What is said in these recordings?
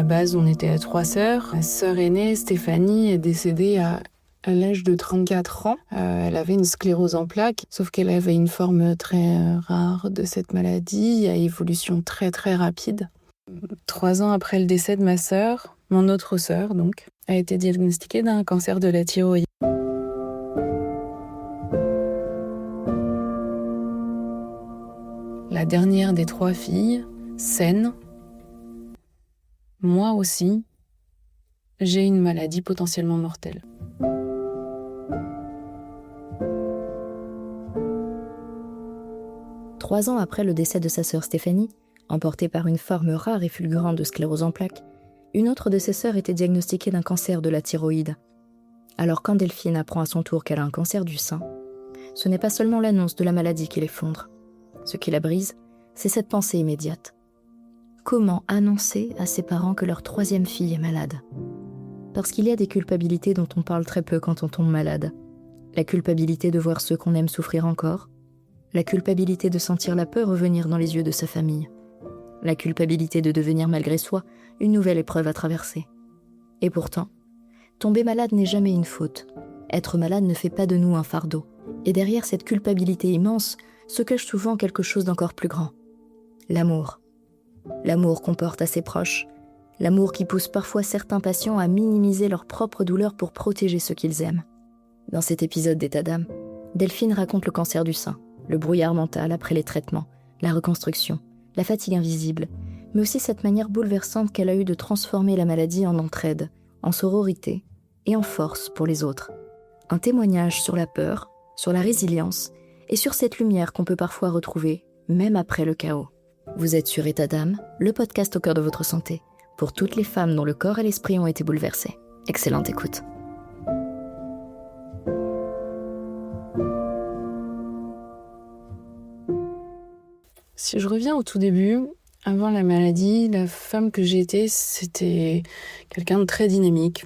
base, on était à 3 sœurs. Ma sœur aînée, Stéphanie, est décédée à l'âge de 34 ans. Elle avait une sclérose en plaques, sauf qu'elle avait une forme très rare de cette maladie, à évolution très très rapide. 3 ans après le décès de ma sœur, mon autre sœur donc, a été diagnostiquée d'un cancer de la thyroïde. La dernière des 3 filles, saine, moi aussi, j'ai une maladie potentiellement mortelle. Trois ans après le décès de sa sœur Stéphanie, emportée par une forme rare et fulgurante de sclérose en plaques, une autre de ses sœurs était diagnostiquée d'un cancer de la thyroïde. Alors quand Delphine apprend à son tour qu'elle a un cancer du sein, ce n'est pas seulement l'annonce de la maladie qui l'effondre. Ce qui la brise, c'est cette pensée immédiate. Comment annoncer à ses parents que leur troisième fille est malade ? Parce qu'il y a des culpabilités dont on parle très peu quand on tombe malade. La culpabilité de voir ceux qu'on aime souffrir encore, la culpabilité de sentir la peur revenir dans les yeux de sa famille, la culpabilité de devenir malgré soi une nouvelle épreuve à traverser. Et pourtant, tomber malade n'est jamais une faute. Être malade ne fait pas de nous un fardeau. Et derrière cette culpabilité immense se cache souvent quelque chose d'encore plus grand. L'amour. L'amour qu'on porte à ses proches. L'amour qui pousse parfois certains patients à minimiser leur propre douleur pour protéger ceux qu'ils aiment. Dans cet épisode d'État d'âme, Delphine raconte le cancer du sein, le brouillard mental après les traitements, la reconstruction, la fatigue invisible, mais aussi cette manière bouleversante qu'elle a eue de transformer la maladie en entraide, en sororité et en force pour les autres. Un témoignage sur la peur, sur la résilience et sur cette lumière qu'on peut parfois retrouver, même après le chaos. Vous êtes sur État d'âme, le podcast au cœur de votre santé, pour toutes les femmes dont le corps et l'esprit ont été bouleversés. Excellente écoute. Si je reviens au tout début, avant la maladie, la femme que j'étais, c'était quelqu'un de très dynamique,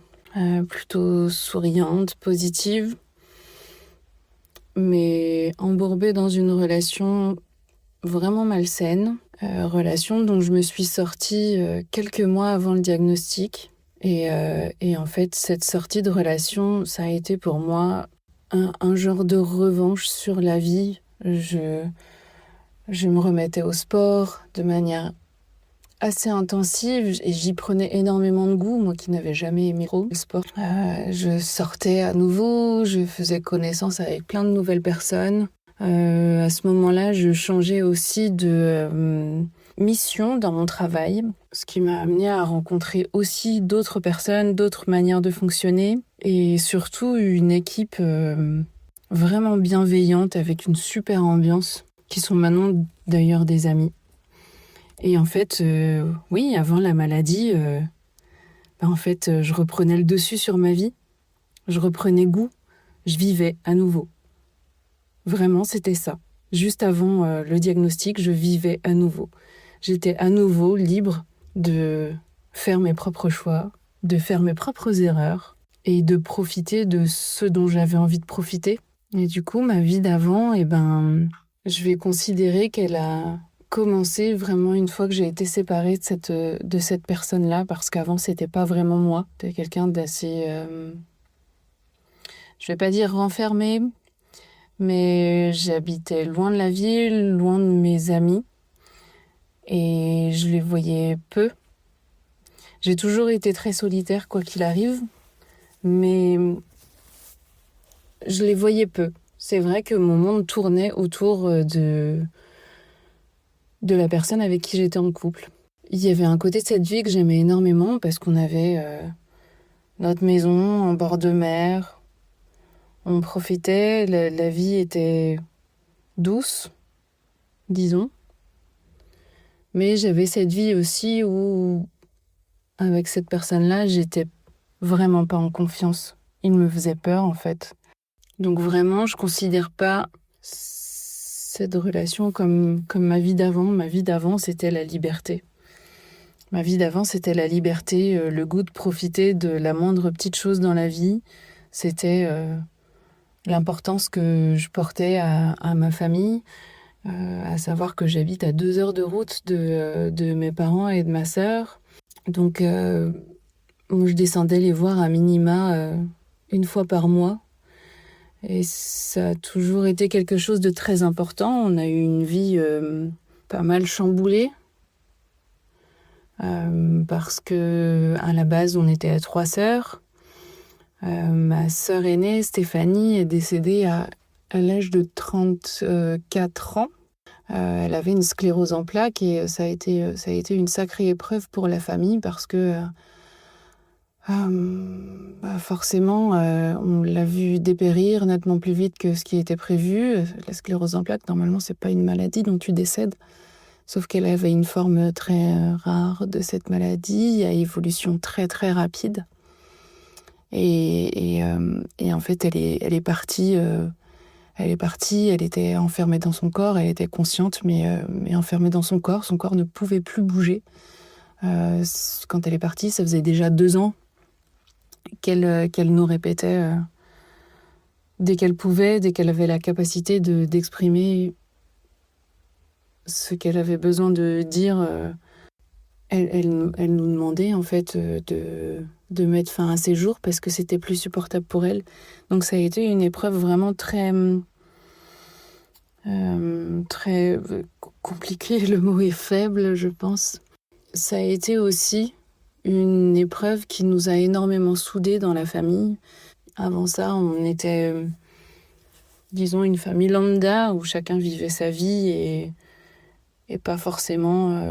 plutôt souriante, positive, mais embourbée dans une relation vraiment malsaine, relation dont je me suis sortie quelques mois avant le diagnostic. Et en fait, cette sortie de relation, ça a été pour moi un genre de revanche sur la vie. Je me remettais au sport de manière assez intensive et j'y prenais énormément de goût, moi qui n'avais jamais aimé trop le sport. Je sortais à nouveau, je faisais connaissance avec plein de nouvelles personnes. À ce moment-là, je changeais aussi de mission dans mon travail, ce qui m'a amené à rencontrer aussi d'autres personnes, d'autres manières de fonctionner et surtout une équipe vraiment bienveillante avec une super ambiance, qui sont maintenant d'ailleurs des amis. Et en fait, oui, avant la maladie, je reprenais le dessus sur ma vie, je reprenais goût, je vivais à nouveau. Vraiment, c'était ça. Juste avant le diagnostic, je vivais à nouveau. J'étais à nouveau libre de faire mes propres choix, de faire mes propres erreurs et de profiter de ce dont j'avais envie de profiter. Et du coup, ma vie d'avant, je vais considérer qu'elle a commencé vraiment une fois que j'ai été séparée de cette personne-là, parce qu'avant, c'était pas vraiment moi. C'était quelqu'un d'assez... je vais pas dire renfermé, mais j'habitais loin de la ville, loin de mes amis, et je les voyais peu. J'ai toujours été très solitaire, quoi qu'il arrive, mais je les voyais peu. C'est vrai que mon monde tournait autour de la personne avec qui j'étais en couple. Il y avait un côté de cette vie que j'aimais énormément parce qu'on avait notre maison en bord de mer. On profitait, la vie était douce, disons. Mais j'avais cette vie aussi où, avec cette personne-là, j'étais vraiment pas en confiance. Il me faisait peur, en fait. Donc vraiment, je considère pas cette relation comme ma vie d'avant. Ma vie d'avant, c'était la liberté. Ma vie d'avant, c'était la liberté, le goût de profiter de la moindre petite chose dans la vie. C'était l'importance que je portais à ma famille, à savoir que j'habite à 2 heures de route de mes parents et de ma sœur. Donc, je descendais les voir à minima une fois par mois. Et ça a toujours été quelque chose de très important. On a eu une vie pas mal chamboulée. Parce que à la base, on était 3 sœurs. Ma sœur aînée, Stéphanie, est décédée à l'âge de 34 ans. Elle avait une sclérose en plaques et ça a été une sacrée épreuve pour la famille parce que forcément, on l'a vue dépérir nettement plus vite que ce qui était prévu. La sclérose en plaques, normalement, c'est pas une maladie dont tu décèdes. Sauf qu'elle avait une forme très rare de cette maladie, à évolution très très rapide. Et en fait, elle est partie. Elle était enfermée dans son corps, elle était consciente, mais enfermée dans son corps. Son corps ne pouvait plus bouger. Quand elle est partie, ça faisait déjà 2 ans qu'elle nous répétait, dès qu'elle pouvait, dès qu'elle avait la capacité d'exprimer ce qu'elle avait besoin de dire, elle nous demandait en fait de mettre fin à ses jours parce que c'était plus supportable pour elle. Donc ça a été une épreuve vraiment très compliquée. Le mot est faible, je pense. Ça a été aussi une épreuve qui nous a énormément soudés dans la famille. Avant ça, on était, disons, une famille lambda où chacun vivait sa vie et pas forcément...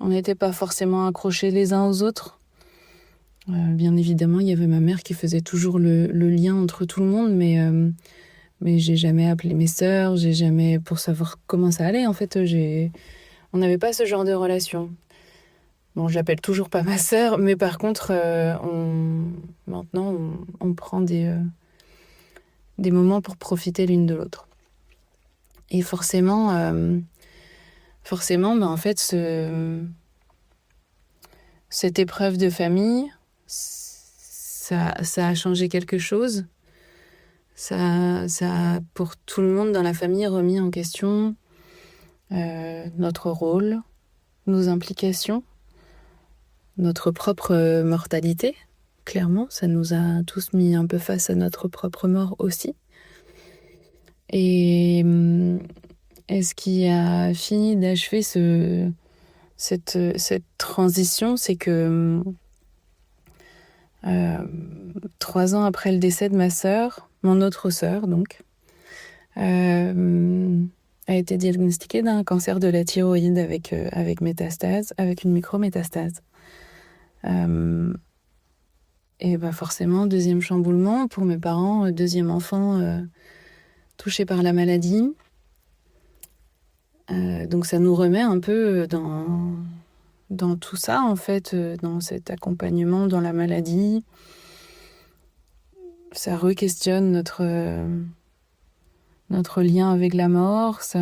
on n'était pas forcément accrochés les uns aux autres. Bien évidemment, il y avait ma mère qui faisait toujours le lien entre tout le monde, mais j'ai jamais appelé mes sœurs, j'ai jamais... pour savoir comment ça allait. En fait, on n'avait pas ce genre de relation. Bon, j'appelle toujours pas ma sœur, mais par contre, maintenant, on prend des moments pour profiter l'une de l'autre. Et forcément, en fait, cette épreuve de famille, ça a changé quelque chose. Ça a, pour tout le monde dans la famille, remis en question notre rôle, nos implications, notre propre mortalité. Clairement, ça nous a tous mis un peu face à notre propre mort aussi. Et ce qui a fini d'achever cette transition, c'est que 3 ans après le décès de ma sœur, mon autre sœur donc, a été diagnostiquée d'un cancer de la thyroïde avec métastase, avec une micrométastase. Et forcément, deuxième chamboulement pour mes parents, deuxième enfant touché par la maladie. Donc ça nous remet un peu dans tout ça, en fait, dans cet accompagnement dans la maladie. Ça re-questionne notre lien avec la mort. Ça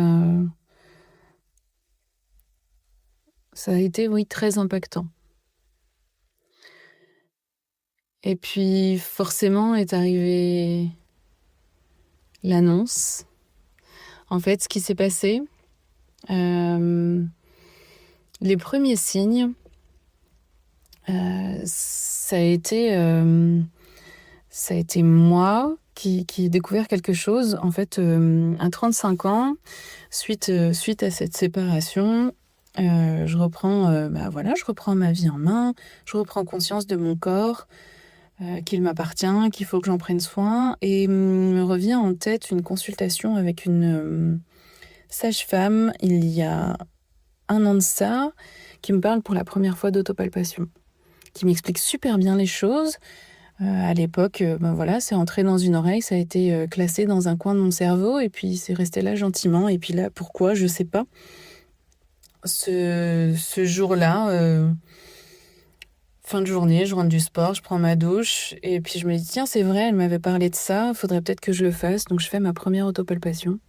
a été, oui, très impactant. Et puis, forcément, est arrivée l'annonce. En fait, ce qui s'est passé, les premiers signes, ça a été moi qui ai découvert quelque chose. En fait, à 35 ans, suite à cette séparation, je reprends ma vie en main, je reprends conscience de mon corps, qu'il m'appartient, qu'il faut que j'en prenne soin, et me revient en tête une consultation avec une sage-femme il y a 1 an de ça, qui me parle pour la première fois d'autopalpation, qui m'explique super bien les choses. À l'époque, c'est entré dans une oreille, ça a été classé dans un coin de mon cerveau, et puis c'est resté là gentiment, et puis là, pourquoi, je sais pas. Ce jour-là, fin de journée, je rentre du sport, je prends ma douche, et puis je me dis, tiens, c'est vrai, elle m'avait parlé de ça, faudrait peut-être que je le fasse. Donc je fais ma première autopalpation.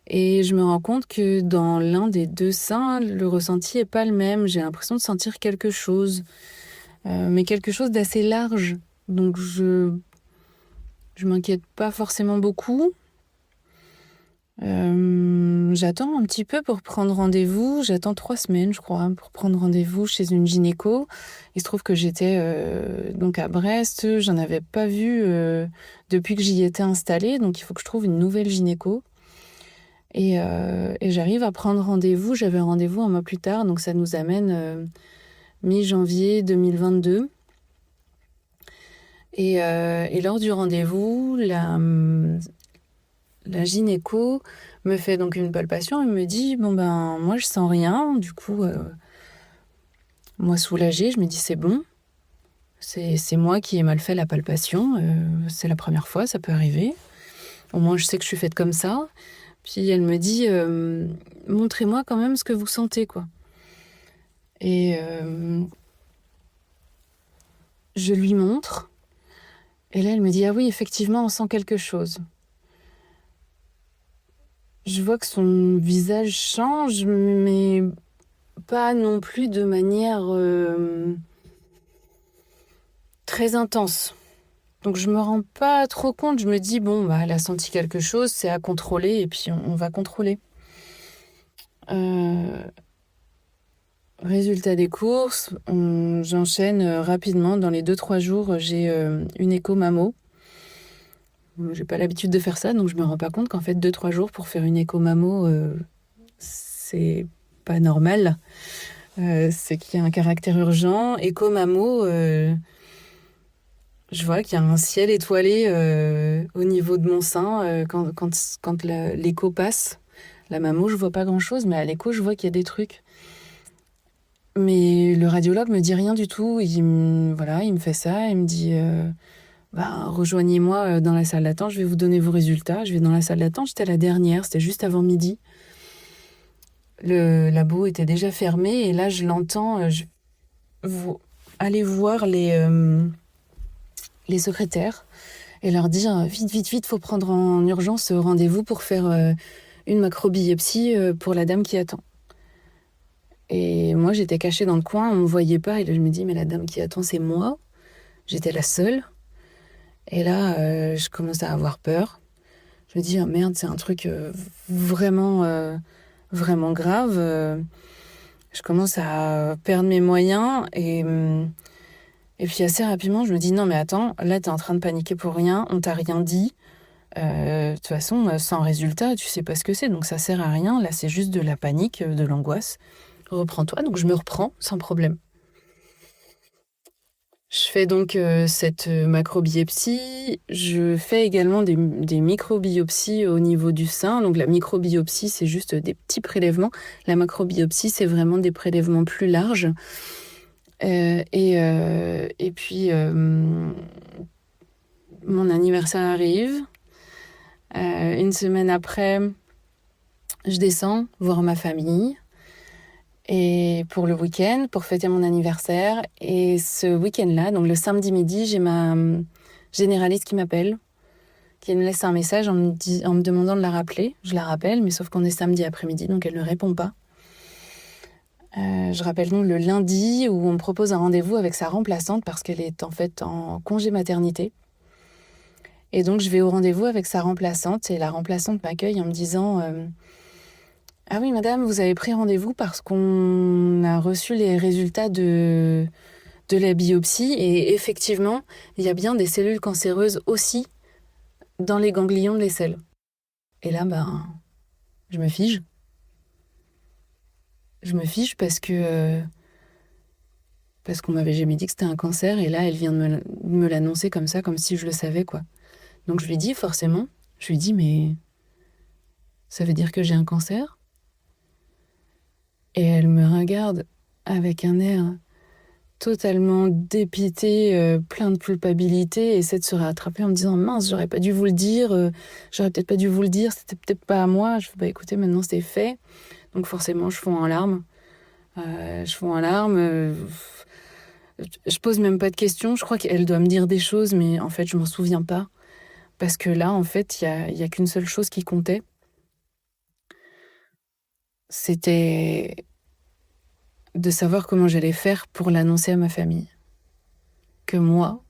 Et je me rends compte que dans l'un des 2 seins, le ressenti est pas le même. J'ai l'impression de sentir quelque chose, mais quelque chose d'assez large. Donc je m'inquiète pas forcément beaucoup. J'attends un petit peu pour prendre rendez-vous. J'attends 3 semaines, je crois, pour prendre rendez-vous chez une gynéco. Il se trouve que j'étais donc à Brest. J'en avais pas vu depuis que j'y étais installée. Donc, il faut que je trouve une nouvelle gynéco. Et j'arrive à prendre rendez-vous. J'avais rendez-vous un mois plus tard. Donc, ça nous amène mi-janvier 2022. Et lors du rendez-vous, la gynéco me fait donc une palpation et me dit bon ben moi je sens rien, du coup moi soulagée, je me dis c'est bon, c'est moi qui ai mal fait la palpation, c'est la première fois, ça peut arriver, au moins je sais que je suis faite comme ça. Puis elle me dit montrez-moi quand même ce que vous sentez quoi. Et je lui montre et là elle me dit ah oui effectivement on sent quelque chose. Je vois que son visage change, mais pas non plus de manière très intense. Donc je me rends pas trop compte, je me dis bon bah elle a senti quelque chose, c'est à contrôler et puis on va contrôler. Résultat des courses, j'enchaîne rapidement, dans les 2-3 jours j'ai une écho mammo. J'ai pas l'habitude de faire ça, donc je me rends pas compte qu'en fait 2-3 jours pour faire une écho mammo, c'est pas normal. C'est qu'il y a un caractère urgent. Écho mammo, je vois qu'il y a un ciel étoilé au niveau de mon sein quand l'écho passe. La mammo, je vois pas grand-chose, mais à l'écho, je vois qu'il y a des trucs. Mais le radiologue me dit rien du tout. Il me fait ça, il me dit rejoignez-moi dans la salle d'attente, je vais vous donner vos résultats. Je vais dans la salle d'attente, j'étais la dernière, c'était juste avant midi. Le labo était déjà fermé et là je l'entends aller voir les secrétaires et leur dire vite, faut prendre en urgence rendez-vous pour faire une macrobiopsie pour la dame qui attend. Et moi j'étais cachée dans le coin, on me voyait pas et là je me dis mais la dame qui attend c'est moi. J'étais la seule. Et là je commence à avoir peur. Je me dis oh merde c'est un truc vraiment grave. Je commence à perdre mes moyens et puis assez rapidement, je me dis non mais attends, là t'es en train de paniquer pour rien, on t'a rien dit. De toute façon, sans résultat, tu sais pas ce que c'est, donc ça sert à rien. Là, c'est juste de la panique, de l'angoisse. Reprends-toi. Donc je me reprends sans problème. Je fais donc cette macrobiopsie. Je fais également des microbiopsies au niveau du sein. Donc la microbiopsie, c'est juste des petits prélèvements. La macrobiopsie, c'est vraiment des prélèvements plus larges. Et puis, mon anniversaire arrive. Une semaine après, je descends voir ma famille. Et pour le week-end, pour fêter mon anniversaire. Et ce week-end-là, donc le samedi midi, j'ai ma généraliste qui m'appelle, qui me laisse un message en me demandant de la rappeler. Je la rappelle, mais sauf qu'on est samedi après-midi, donc elle ne répond pas. Je rappelle donc le lundi où on me propose un rendez-vous avec sa remplaçante parce qu'elle est en fait en congé maternité. Et donc je vais au rendez-vous avec sa remplaçante et la remplaçante m'accueille en me disant ah oui madame, vous avez pris rendez-vous parce qu'on a reçu les résultats de la biopsie et effectivement il y a bien des cellules cancéreuses aussi dans les ganglions de l'aisselle. Et là je me fige. Je me fiche parce qu'on m'avait jamais dit que c'était un cancer et là elle vient de me l'annoncer comme ça, comme si je le savais quoi. Donc je lui dis forcément, mais ça veut dire que j'ai un cancer? Et elle me regarde avec un air totalement dépité, plein de culpabilité, et essaie de se rattraper en me disant mince, j'aurais pas dû vous le dire, j'aurais peut-être pas dû vous le dire, c'était peut-être pas à moi. Je fais écoutez, maintenant c'est fait. Donc forcément je fonds en larmes. Je pose même pas de questions. Je crois qu'elle doit me dire des choses, mais en fait, je m'en souviens pas. Parce que là, en fait, il y a qu'une seule chose qui comptait. C'était de savoir comment j'allais faire pour l'annoncer à ma famille. Que moi,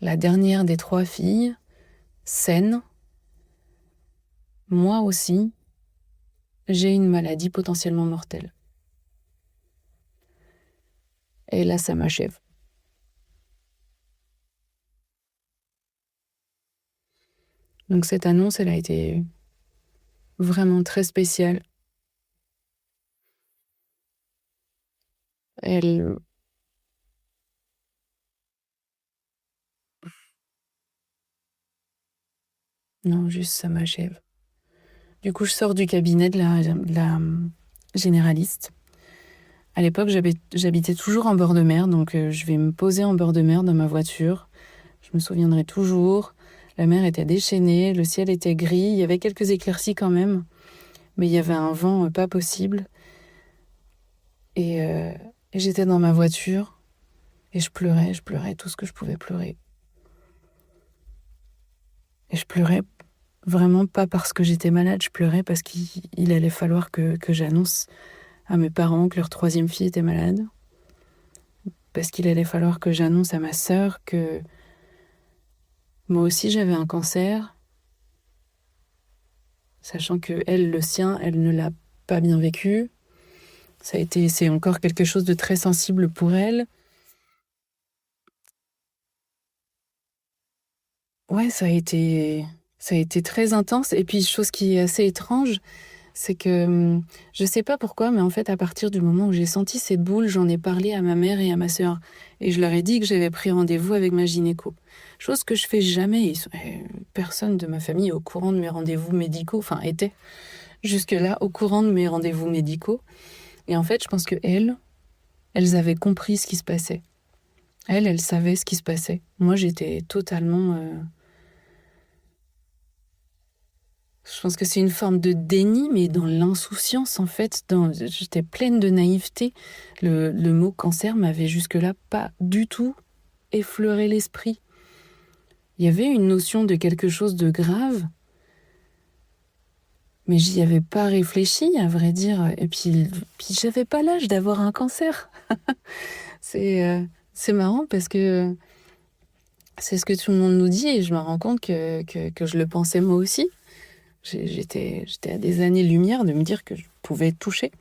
la dernière des 3 filles, saine, moi aussi, j'ai une maladie potentiellement mortelle. Et là, ça m'achève. Donc cette annonce, elle a été vraiment très spéciale. Elle... Non, juste ça m'achève. Du coup, je sors du cabinet de la généraliste. À l'époque, j'habitais toujours en bord de mer, donc je vais me poser en bord de mer dans ma voiture. Je me souviendrai toujours. La mer était déchaînée, le ciel était gris, il y avait quelques éclaircies quand même, mais il y avait un vent pas possible. Et, euh, et j'étais dans ma voiture et je pleurais tout ce que je pouvais pleurer. Et je pleurais vraiment pas parce que j'étais malade, je pleurais parce qu'il allait falloir que j'annonce à mes parents que leur troisième fille était malade. Parce qu'il allait falloir que j'annonce à ma sœur que moi aussi j'avais un cancer, sachant que elle, le sien, elle ne l'a pas bien vécu. C'est encore quelque chose de très sensible pour elle. Ouais, ça a été très intense. Et puis, chose qui est assez étrange, c'est que je sais pas pourquoi, mais en fait, à partir du moment où j'ai senti cette boule, j'en ai parlé à ma mère et à ma sœur. Et je leur ai dit que j'avais pris rendez-vous avec ma gynéco. Chose que je fais jamais. Personne de ma famille est au courant de mes rendez-vous médicaux, enfin, était jusque-là au courant de mes rendez-vous médicaux. Et en fait, je pense que elles avaient compris ce qui se passait. Elles savaient ce qui se passait. Moi, j'étais totalement... Je pense que c'est une forme de déni, mais dans l'insouciance, en fait. J'étais pleine de naïveté. Le mot cancer m'avait jusque-là pas du tout effleuré l'esprit. Il y avait une notion de quelque chose de grave, mais j'y avais pas réfléchi, à vrai dire. Et puis j'avais pas l'âge d'avoir un cancer. C'est marrant parce que c'est ce que tout le monde nous dit et je me rends compte que je le pensais moi aussi. J'étais à des années-lumière de me dire que je pouvais toucher.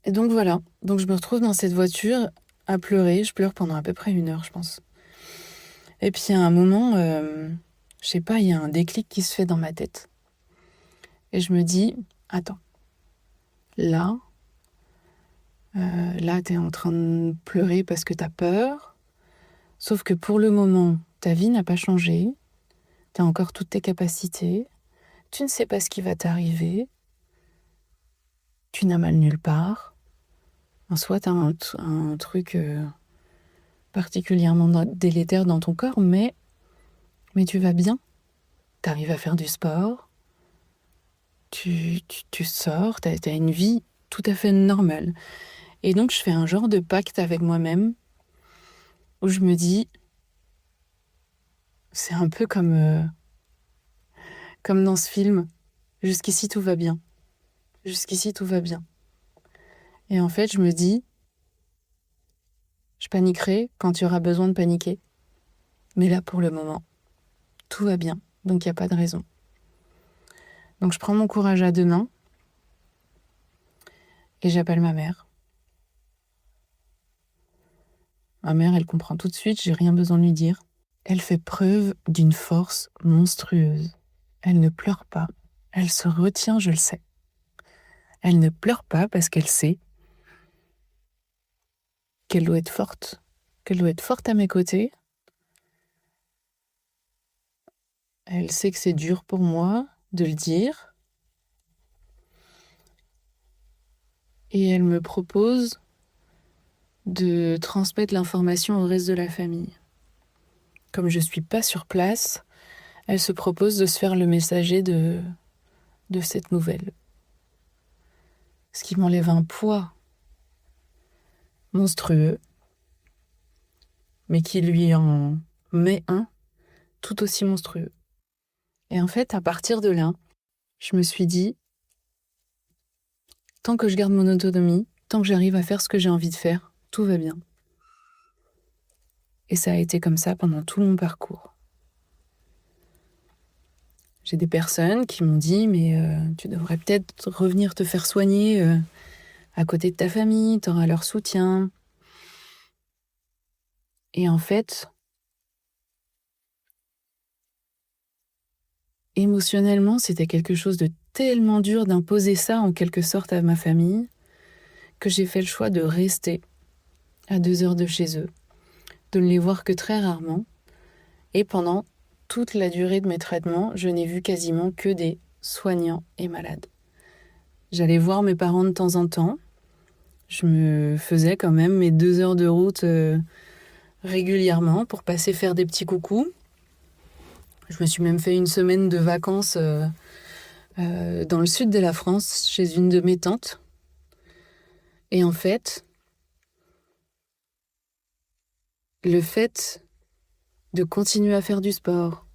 Et donc voilà, donc je me retrouve dans cette voiture à pleurer. Je pleure pendant à peu près 1 heure, je pense. Et puis à un moment, je sais pas, il y a un déclic qui se fait dans ma tête. Et je me dis, attends, là, t'es en train de pleurer parce que t'as peur. Sauf que pour le moment, ta vie n'a pas changé. T'as encore toutes tes capacités. Tu ne sais pas ce qui va t'arriver. Tu n'as mal nulle part. En soi, t'as un truc particulièrement délétère dans ton corps, mais tu vas bien. T'arrives à faire du sport. Tu sors. T'as une vie tout à fait normale. Et donc, je fais un genre de pacte avec moi-même où je me dis, c'est un peu comme dans ce film. Jusqu'ici, tout va bien. Jusqu'ici, tout va bien. Et en fait, je me dis, je paniquerai quand il y aura besoin de paniquer. Mais là, pour le moment, tout va bien. Donc, il n'y a pas de raison. Donc, je prends mon courage à 2 mains et j'appelle ma mère. Ma mère, elle comprend tout de suite, j'ai rien besoin de lui dire. Elle fait preuve d'une force monstrueuse. Elle ne pleure pas. Elle se retient, je le sais. Elle ne pleure pas parce qu'elle sait qu'elle doit être forte. Qu'elle doit être forte à mes côtés. Elle sait que c'est dur pour moi de le dire. Et elle me propose de transmettre l'information au reste de la famille. Comme je ne suis pas sur place, elle se propose de se faire le messager de cette nouvelle. Ce qui m'enlève un poids monstrueux, mais qui lui en met un tout aussi monstrueux. Et en fait, à partir de là, je me suis dit, tant que je garde mon autonomie, tant que j'arrive à faire ce que j'ai envie de faire, tout va bien. Et ça a été comme ça pendant tout mon parcours. J'ai des personnes qui m'ont dit « Mais tu devrais peut-être revenir te faire soigner à côté de ta famille, tu auras leur soutien. » Et en fait, émotionnellement, c'était quelque chose de tellement dur d'imposer ça en quelque sorte à ma famille que j'ai fait le choix de rester à 2 heures de chez eux, de ne les voir que très rarement. Et pendant toute la durée de mes traitements, je n'ai vu quasiment que des soignants et malades. J'allais voir mes parents de temps en temps. Je me faisais quand même mes 2 heures de route régulièrement pour passer faire des petits coucous. Je me suis même fait une semaine de vacances dans le sud de la France, chez une de mes tantes. Et en fait, le fait de continuer à faire du sport,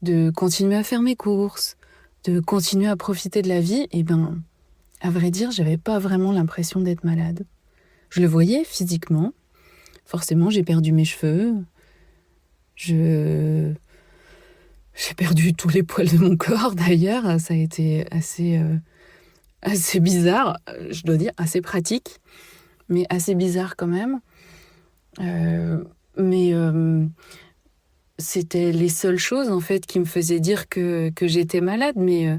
de continuer à faire mes courses, de continuer à profiter de la vie, à vrai dire, j'avais pas vraiment l'impression d'être malade. Je le voyais physiquement. Forcément, j'ai perdu mes cheveux. J'ai perdu tous les poils de mon corps, d'ailleurs. Ça a été assez bizarre, je dois dire, assez pratique, mais assez bizarre quand même. C'était les seules choses, en fait, qui me faisaient dire que j'étais malade. Mais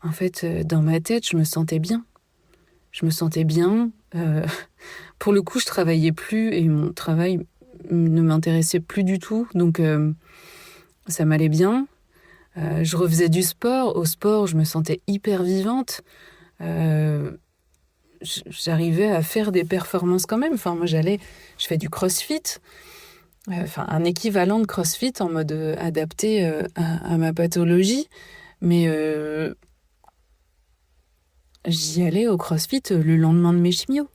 en fait, dans ma tête, je me sentais bien. Je me sentais bien. Pour le coup, je travaillais plus et mon travail ne m'intéressait plus du tout. Donc, ça m'allait bien. Je refaisais du sport. Au sport, je me sentais hyper vivante. J'arrivais à faire des performances quand même. Enfin, moi, je fais du crossfit. Un équivalent de crossfit en mode adapté à ma pathologie. Mais j'y allais au crossfit le lendemain de mes chimios.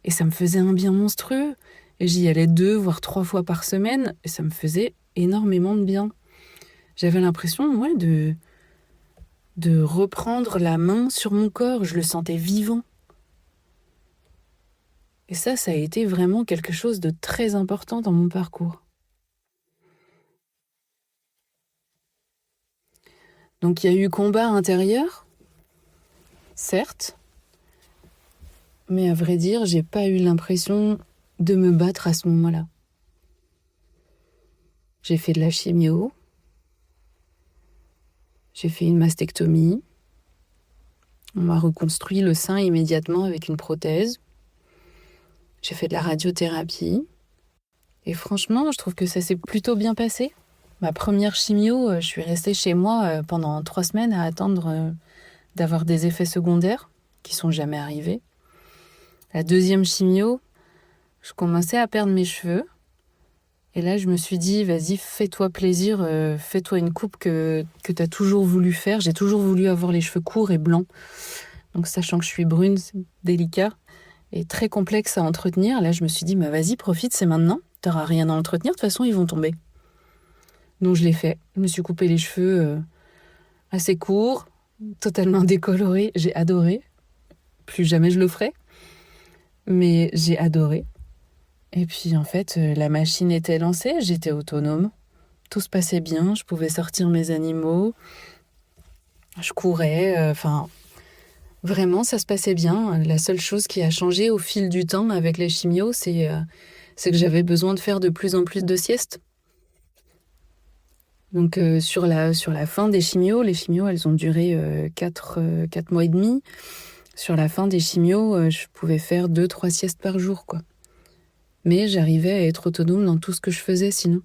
Et ça me faisait un bien monstrueux. Et j'y allais 2, voire 3 fois par semaine. Et ça me faisait énormément de bien. J'avais l'impression, de reprendre la main sur mon corps. Je le sentais vivant. Et ça a été vraiment quelque chose de très important dans mon parcours. Donc il y a eu combat intérieur, certes, mais à vrai dire, j'ai pas eu l'impression de me battre à ce moment-là. J'ai fait de la chimio, j'ai fait une mastectomie, on m'a reconstruit le sein immédiatement avec une prothèse, j'ai fait de la radiothérapie, et franchement, je trouve que ça s'est plutôt bien passé. Ma première chimio, je suis restée chez moi pendant 3 semaines à attendre d'avoir des effets secondaires qui sont jamais arrivés. La deuxième chimio, je commençais à perdre mes cheveux. Et là, je me suis dit, vas-y, fais-toi plaisir, fais-toi une coupe que tu as toujours voulu faire. J'ai toujours voulu avoir les cheveux courts et blancs. Donc, sachant que je suis brune, c'est délicat et très complexe à entretenir. Là, je me suis dit, vas-y, profite, c'est maintenant. T'auras rien à entretenir, de toute façon, ils vont tomber. Donc, je l'ai fait. Je me suis coupé les cheveux assez courts, totalement décolorés. J'ai adoré. Plus jamais je le ferai. Mais j'ai adoré. Et puis, en fait, la machine était lancée. J'étais autonome. Tout se passait bien. Je pouvais sortir mes animaux. Je courais. Vraiment, ça se passait bien. La seule chose qui a changé au fil du temps avec les chimios, c'est que j'avais besoin de faire de plus en plus de siestes. Donc, sur la fin des chimios, les chimios, elles ont duré 4 mois et demi. Sur la fin des chimios, je pouvais faire 2-3 siestes par jour, quoi. Mais j'arrivais à être autonome dans tout ce que je faisais sinon.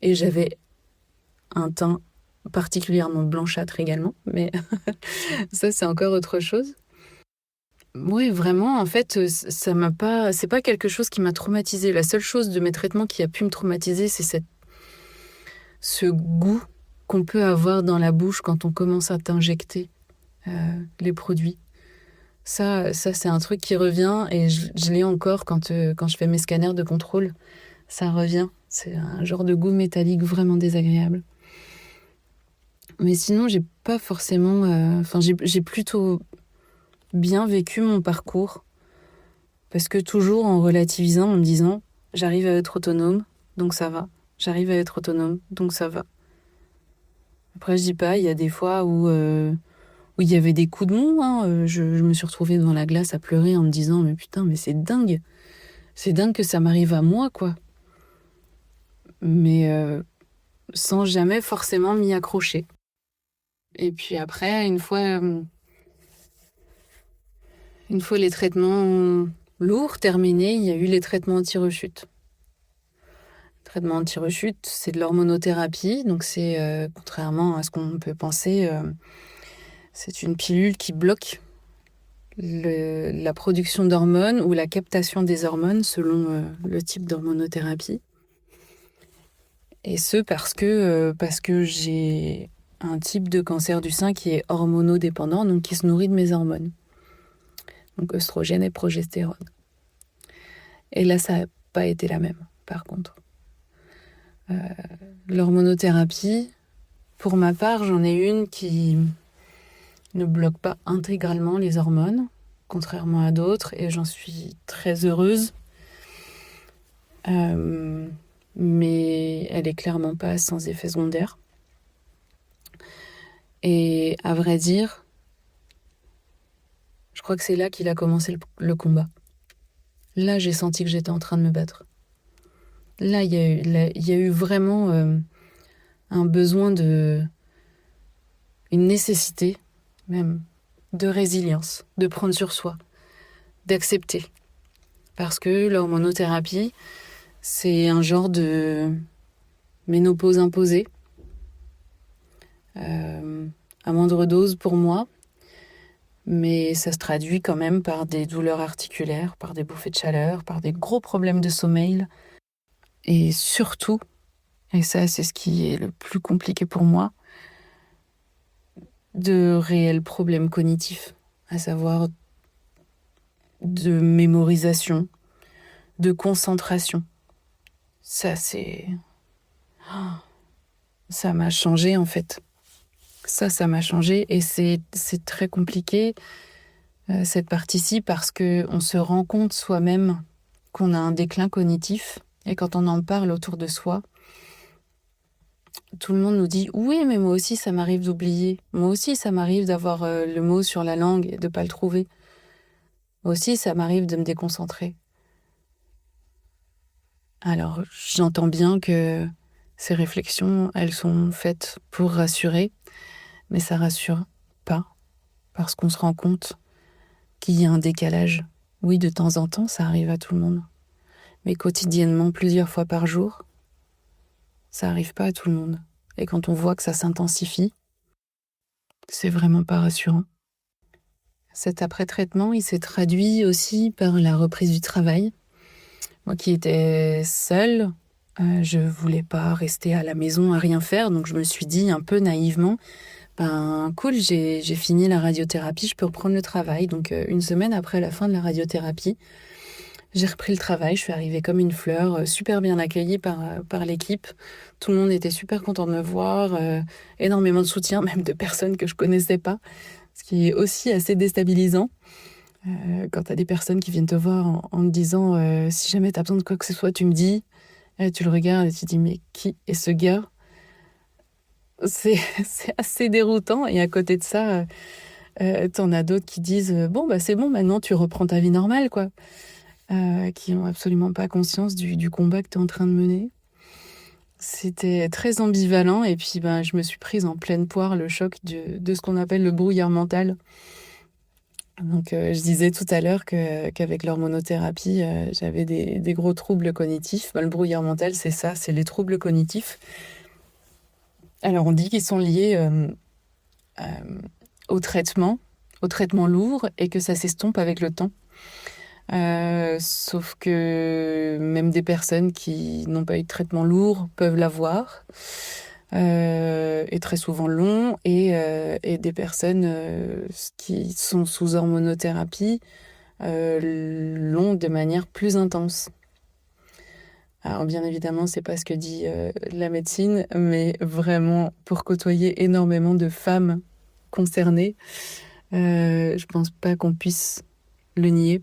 Et j'avais un teint particulièrement blanchâtre également, mais ça, c'est encore autre chose. Oui, vraiment, en fait, c'est pas quelque chose qui m'a traumatisée. La seule chose de mes traitements qui a pu me traumatiser, c'est ce goût qu'on peut avoir dans la bouche quand on commence à t'injecter les produits. Ça, c'est un truc qui revient et je l'ai encore quand je fais mes scanners de contrôle. Ça revient. C'est un genre de goût métallique vraiment désagréable. Mais sinon, j'ai pas forcément... j'ai plutôt bien vécu mon parcours. Parce que toujours en relativisant, en me disant « J'arrive à être autonome, donc ça va. J'arrive à être autonome, donc ça va. » Après, je dis pas, il y a des fois où il y avait des coups de mou, hein. Je me suis retrouvée devant la glace à pleurer en me disant, mais putain, mais c'est dingue. C'est dingue que ça m'arrive à moi, quoi. Mais sans jamais forcément m'y accrocher. Et puis après, une fois les traitements lourds terminés, il y a eu les traitements anti-rechute. Traitement anti-rechute, c'est de l'hormonothérapie, donc c'est, contrairement à ce qu'on peut penser, c'est une pilule qui bloque la production d'hormones ou la captation des hormones selon le type d'hormonothérapie. Et ce parce que j'ai un type de cancer du sein qui est hormonodépendant, donc qui se nourrit de mes hormones. Donc œstrogène et progestérone. Et là, ça n'a pas été la même, par contre. L'hormonothérapie, pour ma part, j'en ai une qui ne bloque pas intégralement les hormones, contrairement à d'autres, et j'en suis très heureuse. Mais elle est clairement pas sans effet secondaire. Et à vrai dire, je crois que c'est là qu'il a commencé le combat. Là, j'ai senti que j'étais en train de me battre. Là, il y a eu vraiment un besoin une nécessité même de résilience, de prendre sur soi, d'accepter. Parce que l'hormonothérapie, c'est un genre de ménopause imposée, à moindre dose pour moi, mais ça se traduit quand même par des douleurs articulaires, par des bouffées de chaleur, par des gros problèmes de sommeil, et surtout, et ça c'est ce qui est le plus compliqué pour moi, de réels problèmes cognitifs, à savoir de mémorisation, de concentration. Ça m'a changé en fait. Ça m'a changé et c'est très compliqué cette partie-ci parce que on se rend compte soi-même qu'on a un déclin cognitif et quand on en parle autour de soi, tout le monde nous dit oui mais moi aussi ça m'arrive d'oublier, moi aussi ça m'arrive d'avoir le mot sur la langue et de pas le trouver, moi aussi ça m'arrive de me déconcentrer. Alors j'entends bien que ces réflexions elles sont faites pour rassurer, mais ça rassure pas parce qu'on se rend compte qu'il y a un décalage. Oui, de temps en temps, ça arrive à tout le monde. Mais quotidiennement, plusieurs fois par jour, ça arrive pas à tout le monde. Et quand on voit que ça s'intensifie, c'est vraiment pas rassurant. Cet après-traitement, il s'est traduit aussi par la reprise du travail. Moi qui étais seule, je voulais pas rester à la maison à rien faire, donc je me suis dit un peu naïvement, ben cool, j'ai fini la radiothérapie, je peux reprendre le travail. Donc une semaine après la fin de la radiothérapie, j'ai repris le travail, je suis arrivée comme une fleur, super bien accueillie par l'équipe. Tout le monde était super content de me voir, énormément de soutien, même de personnes que je connaissais pas, ce qui est aussi assez déstabilisant. Quand t'as des personnes qui viennent te voir en te disant si jamais t'as besoin de quoi que ce soit, tu me dis. Et tu le regardes et tu te dis mais qui est ce gars? C'est assez déroutant. Et à côté de ça, t'en as d'autres qui disent bon bah c'est bon, maintenant tu reprends ta vie normale quoi. Qui n'ont absolument pas conscience du combat que tu es en train de mener. C'était très ambivalent et puis ben, je me suis prise en pleine poire le choc de ce qu'on appelle le brouillard mental. Donc je disais tout à l'heure qu'avec l'hormonothérapie, j'avais des gros troubles cognitifs. Ben, le brouillard mental, c'est ça, c'est les troubles cognitifs. Alors on dit qu'ils sont liés au traitement lourd et que ça s'estompe avec le temps. Sauf que même des personnes qui n'ont pas eu de traitement lourd peuvent l'avoir, et très souvent long, et des personnes qui sont sous hormonothérapie l'ont de manière plus intense. Alors bien évidemment, c'est pas ce que dit la médecine, mais vraiment pour côtoyer énormément de femmes concernées, je pense pas qu'on puisse le nier.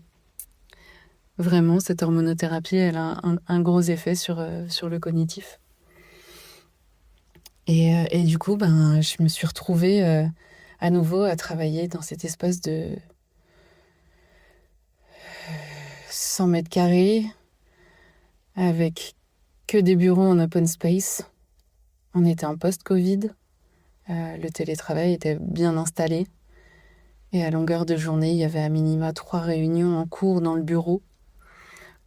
Vraiment, cette hormonothérapie, elle a un gros effet sur le cognitif. Et du coup, je me suis retrouvée à nouveau à travailler dans cet espace de 100 mètres carrés avec que des bureaux en open space. On était en post-Covid. Le télétravail était bien installé. Et à longueur de journée, il y avait à minima 3 réunions en cours dans le bureau.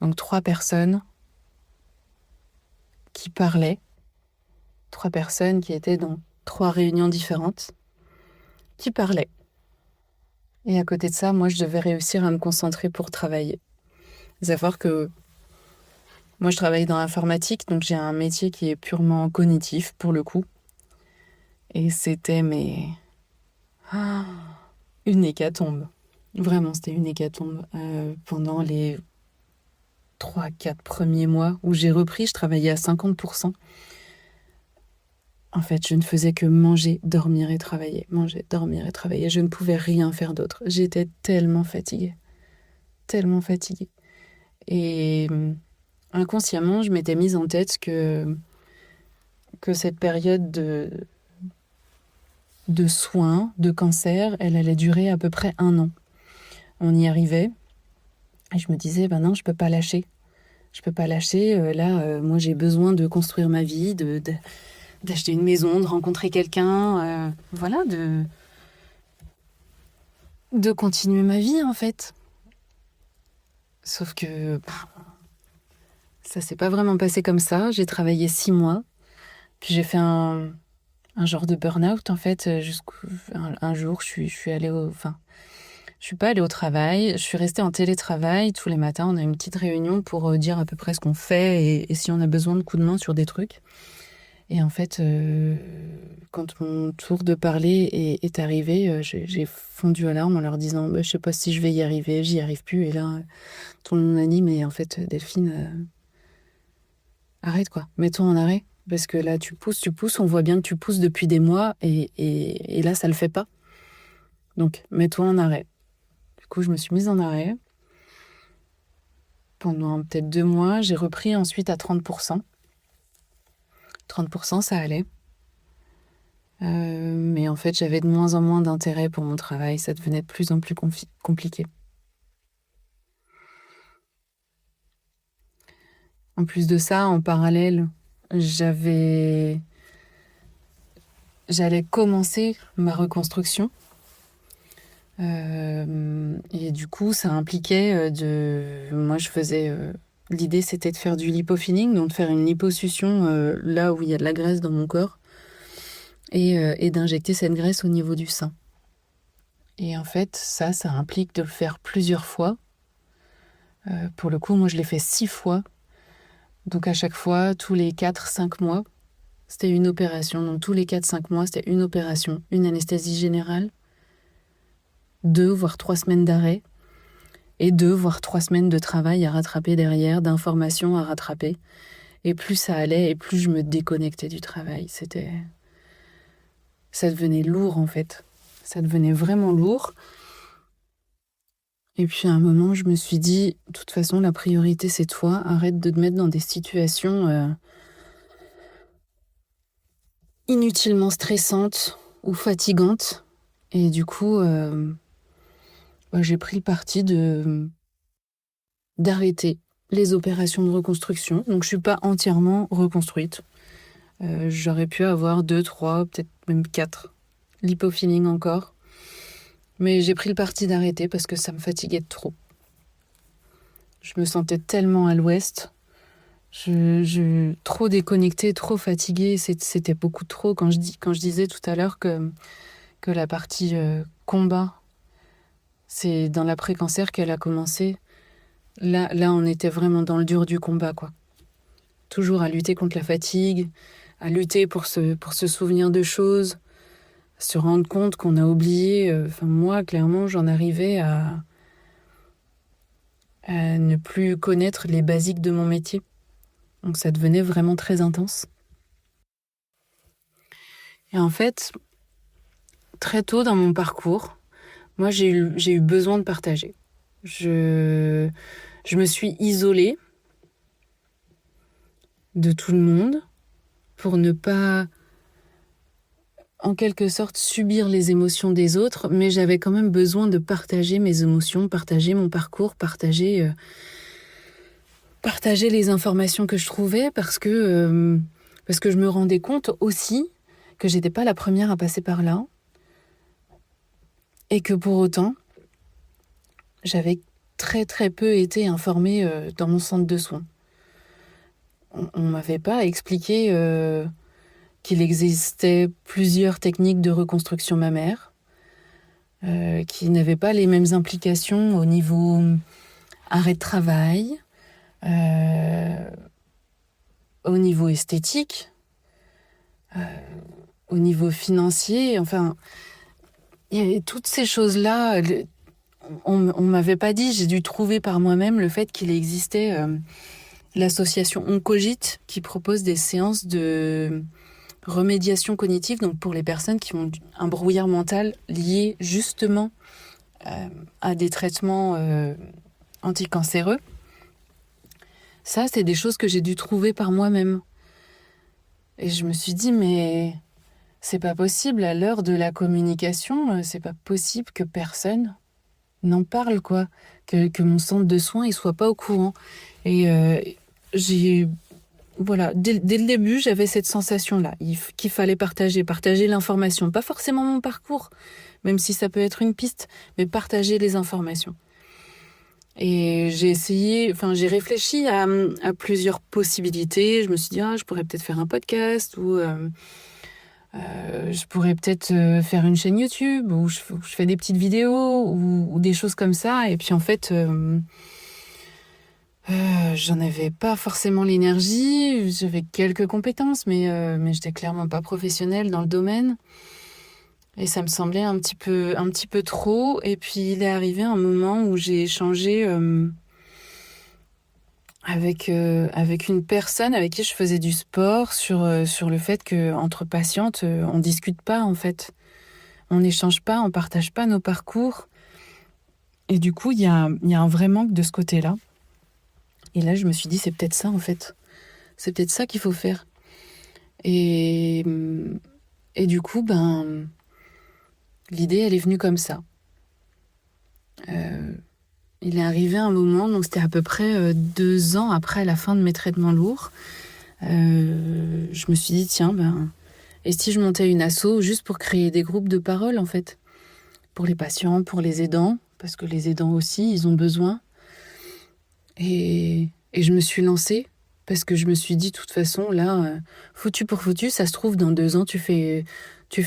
Donc 3 personnes qui parlaient. 3 personnes qui étaient dans 3 réunions différentes, qui parlaient. Et à côté de ça, moi, je devais réussir à me concentrer pour travailler. Savoir que moi, je travaille dans l'informatique, donc j'ai un métier qui est purement cognitif, pour le coup. Et c'était, une hécatombe. Vraiment, c'était une hécatombe. Pendant les 3-4 premiers mois où j'ai repris, je travaillais à 50%. En fait, je ne faisais que manger, dormir et travailler. Manger, dormir et travailler. Je ne pouvais rien faire d'autre. J'étais tellement fatiguée. Tellement fatiguée. Et inconsciemment, je m'étais mise en tête que cette période de soins, de cancer, elle allait durer à peu près 1 an. On y arrivait. Et je me disais, non, je peux pas lâcher. Je peux pas lâcher. Moi, j'ai besoin de construire ma vie, d'acheter une maison, de rencontrer quelqu'un. Voilà, de continuer ma vie, en fait. Sauf que ça s'est pas vraiment passé comme ça. J'ai travaillé 6 mois. Puis j'ai fait un genre de burn-out, en fait. Un jour, je suis allée je suis pas allée au travail. Je suis restée en télétravail. Tous les matins, on a une petite réunion pour dire à peu près ce qu'on fait et si on a besoin de coups de main sur des trucs. Et en fait, quand mon tour de parler est arrivé, j'ai fondu à larmes en leur disant je sais pas si je vais y arriver, j'y arrive plus. Et là, tout le monde m'a dit mais en fait, Delphine, arrête quoi, mets-toi en arrêt. Parce que là, tu pousses, on voit bien que tu pousses depuis des mois et là, ça le fait pas. Donc, mets-toi en arrêt. Du coup, je me suis mise en arrêt. Pendant peut-être 2 mois, j'ai repris ensuite à 30%. 30%, ça allait. Mais en fait, j'avais de moins en moins d'intérêt pour mon travail. Ça devenait de plus en plus compliqué. En plus de ça, en parallèle, j'allais commencer ma reconstruction. Et du coup, ça impliquait moi, je faisais... L'idée, c'était de faire du lipofilling, donc de faire une liposuction là où il y a de la graisse dans mon corps et d'injecter cette graisse au niveau du sein. Et en fait, ça implique de le faire plusieurs fois. Pour le coup, moi, je l'ai fait 6 fois. Donc à chaque fois, tous les 4-5 mois, c'était une opération. Donc tous les 4-5 mois, c'était une opération, une anesthésie générale, 2 voire 3 semaines d'arrêt, et 2 voire 3 semaines de travail à rattraper derrière, d'informations à rattraper. Et plus ça allait, et plus je me déconnectais du travail. Ça devenait lourd en fait. Ça devenait vraiment lourd. Et puis à un moment, je me suis dit, de toute façon, la priorité c'est toi. Arrête de te mettre dans des situations inutilement stressantes ou fatigantes. Et du coup, j'ai pris le parti d'arrêter les opérations de reconstruction. Donc je suis pas entièrement reconstruite. J'aurais pu avoir 2, 3, peut-être même 4 lipofilling encore. Mais j'ai pris le parti d'arrêter parce que ça me fatiguait de trop. Je me sentais tellement à l'ouest. Trop déconnectée, trop fatiguée. C'était beaucoup trop. Quand je disais tout à l'heure que la partie combat, c'est dans l'après-cancer qu'elle a commencé. Là, on était vraiment dans le dur du combat, quoi. Toujours à lutter contre la fatigue, à lutter pour se souvenir de choses, se rendre compte qu'on a oublié. Moi, clairement, j'en arrivais à ne plus connaître les basiques de mon métier. Donc ça devenait vraiment très intense. Et en fait, très tôt dans mon parcours, moi j'ai eu besoin de partager. Je me suis isolée de tout le monde pour ne pas en quelque sorte subir les émotions des autres, mais j'avais quand même besoin de partager mes émotions, partager mon parcours, partager les informations que je trouvais parce que je me rendais compte aussi que j'étais pas la première à passer par là et que pour autant, j'avais très très peu été informée dans mon centre de soins. On m'avait pas expliqué qu'il existait plusieurs techniques de reconstruction mammaire, qui n'avaient pas les mêmes implications au niveau arrêt de travail, au niveau esthétique, au niveau financier. Enfin, il y avait toutes ces choses-là. On m'avait pas dit, j'ai dû trouver par moi-même le fait qu'il existait l'association Oncogite qui propose des séances de remédiation cognitive, donc pour les personnes qui ont un brouillard mental lié justement à des traitements anticancéreux. Ça, c'est des choses que j'ai dû trouver par moi-même. Et je me suis dit, mais c'est pas possible, à l'heure de la communication, c'est pas possible que personne n'en parle, quoi. Que mon centre de soins, il soit pas au courant. Et voilà, dès le début, j'avais cette sensation-là, qu'il fallait partager l'information. Pas forcément mon parcours, même si ça peut être une piste, mais partager les informations. Et j'ai réfléchi à plusieurs possibilités. Je me suis dit, je pourrais peut-être faire un podcast ou je pourrais peut-être faire une chaîne YouTube où je fais des petites vidéos ou des choses comme ça. Et puis en fait, j'en avais pas forcément l'énergie. J'avais quelques compétences, mais j'étais clairement pas professionnelle dans le domaine. Et ça me semblait un petit peu trop. Et puis il est arrivé un moment où j'ai échangé avec une personne avec qui je faisais du sport sur le fait que entre patientes, on discute pas en fait. On n'échange pas, on partage pas nos parcours. Et du coup, il y a un vrai manque de ce côté-là. Et là, je me suis dit, c'est peut-être ça en fait. C'est peut-être ça qu'il faut faire. Et du coup, l'idée, elle est venue comme ça. Il est arrivé un moment, donc c'était à peu près 2 ans après la fin de mes traitements lourds. Je me suis dit, tiens, et si je montais une asso juste pour créer des groupes de parole, en fait, pour les patients, pour les aidants, parce que les aidants aussi, ils ont besoin. Et je me suis lancée, parce que je me suis dit, de toute façon, là, foutu pour foutu, ça se trouve, dans 2 ans, tu fais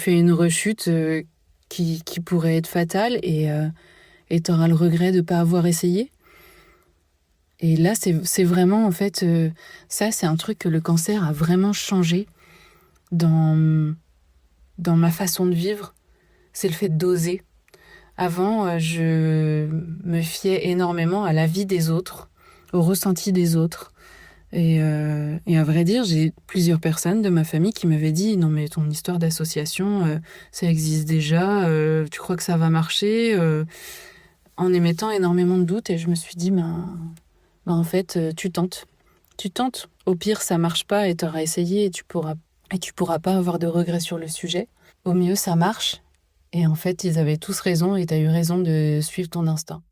une rechute qui pourrait être fatale et t'auras le regret de ne pas avoir essayé. Et là, c'est vraiment, en fait, ça, c'est un truc que le cancer a vraiment changé dans ma façon de vivre. C'est le fait d'oser. Avant, je me fiais énormément à l'avis des autres, au ressenti des autres. Et à vrai dire, j'ai plusieurs personnes de ma famille qui m'avaient dit « Non mais ton histoire d'association, ça existe déjà, tu crois que ça va marcher ?» en émettant énormément de doutes. Et je me suis dit en fait, tu tentes. Tu tentes. Au pire, ça marche pas et t'auras essayé et tu pourras pas avoir de regrets sur le sujet. Au mieux, ça marche. Et en fait, ils avaient tous raison et t'as eu raison de suivre ton instinct.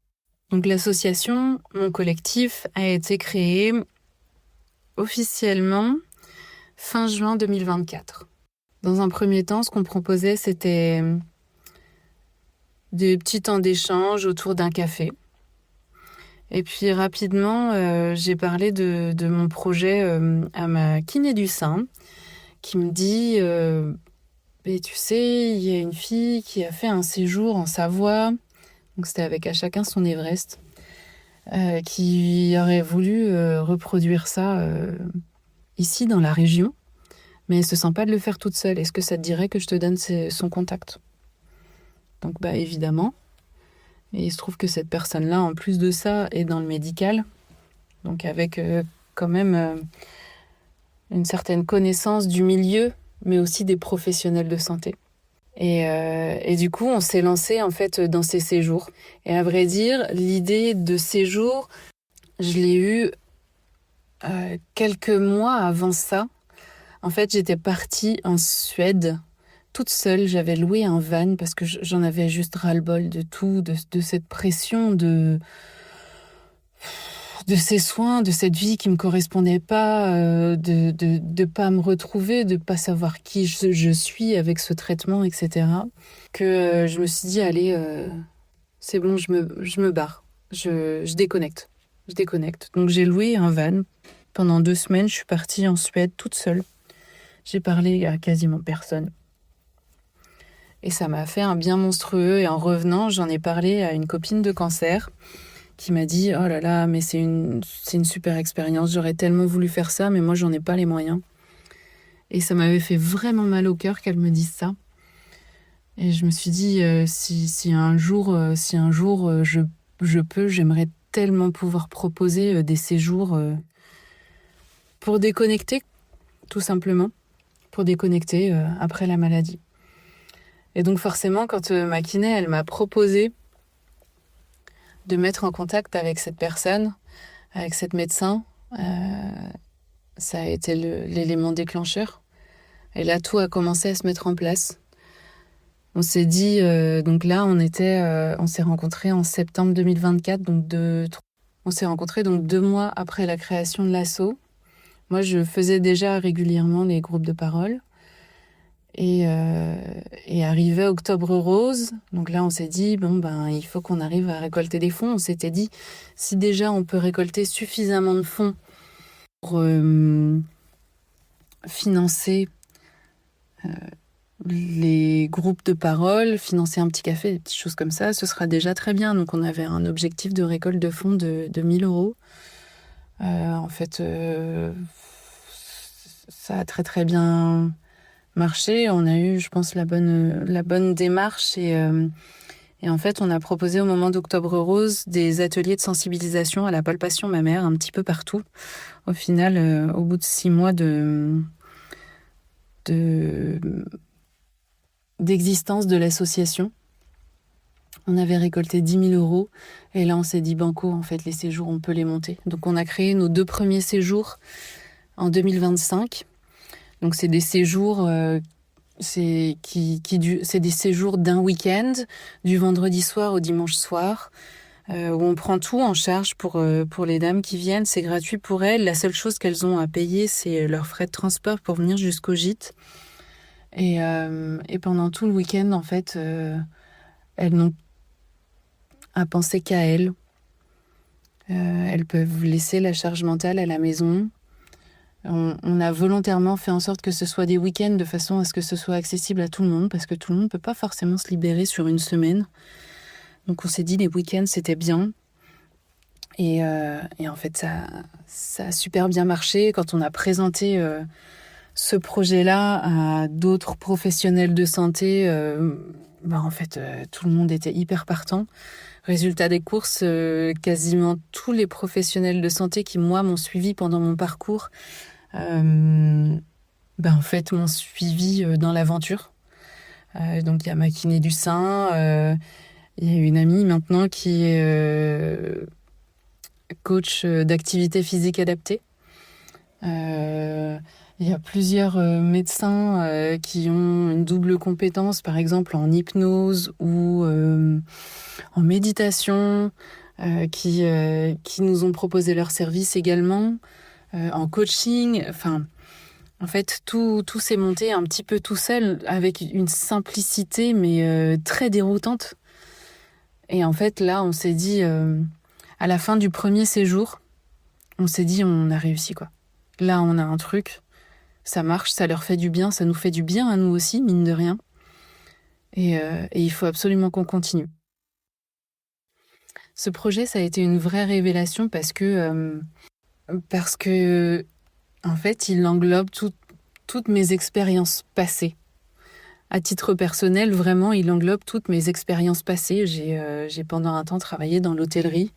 Donc l'association, mon collectif, a été créé officiellement fin juin 2024. Dans un premier temps, ce qu'on proposait, c'était des petits temps d'échange autour d'un café. Et puis rapidement, j'ai parlé de mon projet à ma kiné du sein, qui me dit mais tu sais, il y a une fille qui a fait un séjour en Savoie, donc c'était avec à chacun son Everest, qui aurait voulu reproduire ça ici dans la région, mais elle se sent pas de le faire toute seule. Est-ce que ça te dirait que je te donne son contact ? Donc évidemment. Et il se trouve que cette personne-là, en plus de ça, est dans le médical, donc avec quand même une certaine connaissance du milieu, mais aussi des professionnels de santé. Et du coup, on s'est lancé en fait dans ces séjours. Et à vrai dire, l'idée de séjour, je l'ai eue quelques mois avant ça. En fait, j'étais partie en Suède toute seule. J'avais loué un van parce que j'en avais juste ras-le-bol de tout, de cette pression, de ces soins, de cette vie qui me correspondait pas, de pas me retrouver, de pas savoir qui je suis avec ce traitement, etc. Que je me suis dit, allez, c'est bon, je me barre. Je déconnecte. Je déconnecte. Donc j'ai loué un van. Pendant 2 semaines, je suis partie en Suède toute seule. J'ai parlé à quasiment personne. Et ça m'a fait un bien monstrueux. Et en revenant, j'en ai parlé à une copine de cancer qui m'a dit « Oh là là, mais c'est une super expérience. J'aurais tellement voulu faire ça, mais moi, j'en ai pas les moyens. » Et ça m'avait fait vraiment mal au cœur qu'elle me dise ça. Et je me suis dit si un jour je peux, j'aimerais tellement pouvoir proposer des séjours pour déconnecter, tout simplement, pour déconnecter après la maladie. Et donc forcément, quand ma kiné, elle m'a proposé de mettre en contact avec cette personne, avec cette médecin, ça a été l'élément déclencheur. Et là, tout a commencé à se mettre en place. On s'est dit, donc là, on s'est rencontrés en septembre 2024, on s'est rencontrés donc 2 mois après la création de l'asso. Moi, je faisais déjà régulièrement les groupes de parole. Et arrivait Octobre Rose, donc là on s'est dit, il faut qu'on arrive à récolter des fonds. On s'était dit, si déjà on peut récolter suffisamment de fonds pour financer les groupes de parole, financer un petit café, des petites choses comme ça, ce sera déjà très bien. Donc on avait un objectif de récolte de fonds de 1 000 euros. En fait, ça a très très bien marché. On a eu, je pense, la bonne démarche et en fait, on a proposé au moment d'Octobre Rose des ateliers de sensibilisation à la palpation mammaire un petit peu partout. Au final, au bout de 6 mois d'existence de l'association, on avait récolté 10 000 euros et là, on s'est dit banco, en fait, les séjours, on peut les monter. Donc, on a créé nos 2 premiers séjours en 2025. Donc c'est des séjours, c'est des séjours d'un week-end, du vendredi soir au dimanche soir, où on prend tout en charge pour les dames qui viennent. C'est gratuit pour elles. La seule chose qu'elles ont à payer, c'est leurs frais de transport pour venir jusqu'au gîte. Et pendant tout le week-end, en fait, elles n'ont à penser qu'à elles. Elles peuvent laisser la charge mentale à la maison. On a volontairement fait en sorte que ce soit des week-ends de façon à ce que ce soit accessible à tout le monde, parce que tout le monde ne peut pas forcément se libérer sur une semaine. Donc on s'est dit les week-ends c'était bien. Et en fait ça a super bien marché. Quand on a présenté ce projet-là à d'autres professionnels de santé, en fait tout le monde était hyper partant. Résultat des courses, quasiment tous les professionnels de santé qui moi m'ont suivi pendant mon parcours en fait m'ont suivi dans l'aventure. Donc il y a ma kiné du sein, il y a une amie maintenant qui est coach d'activité physique adaptée. Il y a plusieurs médecins qui ont une double compétence, par exemple en hypnose ou en méditation, qui nous ont proposé leurs services également, en coaching. Enfin, en fait, tout s'est monté un petit peu tout seul, avec une simplicité, mais très déroutante. Et en fait, là, on s'est dit, à la fin du premier séjour, on s'est dit, on a réussi, quoi. Là, on a un truc, ça marche, ça leur fait du bien, ça nous fait du bien à nous aussi, mine de rien. Et il faut absolument qu'on continue. Ce projet, ça a été une vraie révélation parce que en fait, il englobe toutes mes expériences passées. À titre personnel, vraiment, il englobe toutes mes expériences passées. J'ai pendant un temps travaillé dans l'hôtellerie.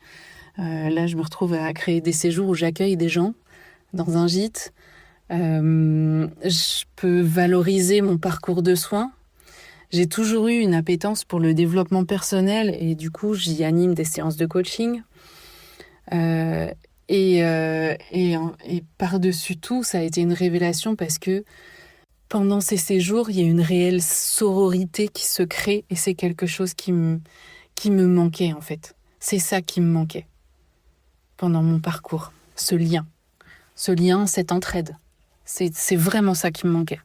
Là, je me retrouve à créer des séjours où j'accueille des gens dans un gîte. Je peux valoriser mon parcours de soins. J'ai toujours eu une appétence pour le développement personnel et du coup, j'y anime des séances de coaching. Et par-dessus tout, ça a été une révélation parce que pendant ces séjours, il y a une réelle sororité qui se crée et c'est quelque chose qui me manquait en fait. C'est ça qui me manquait pendant mon parcours, ce lien, cette entraide. C'est vraiment ça qui me manquait.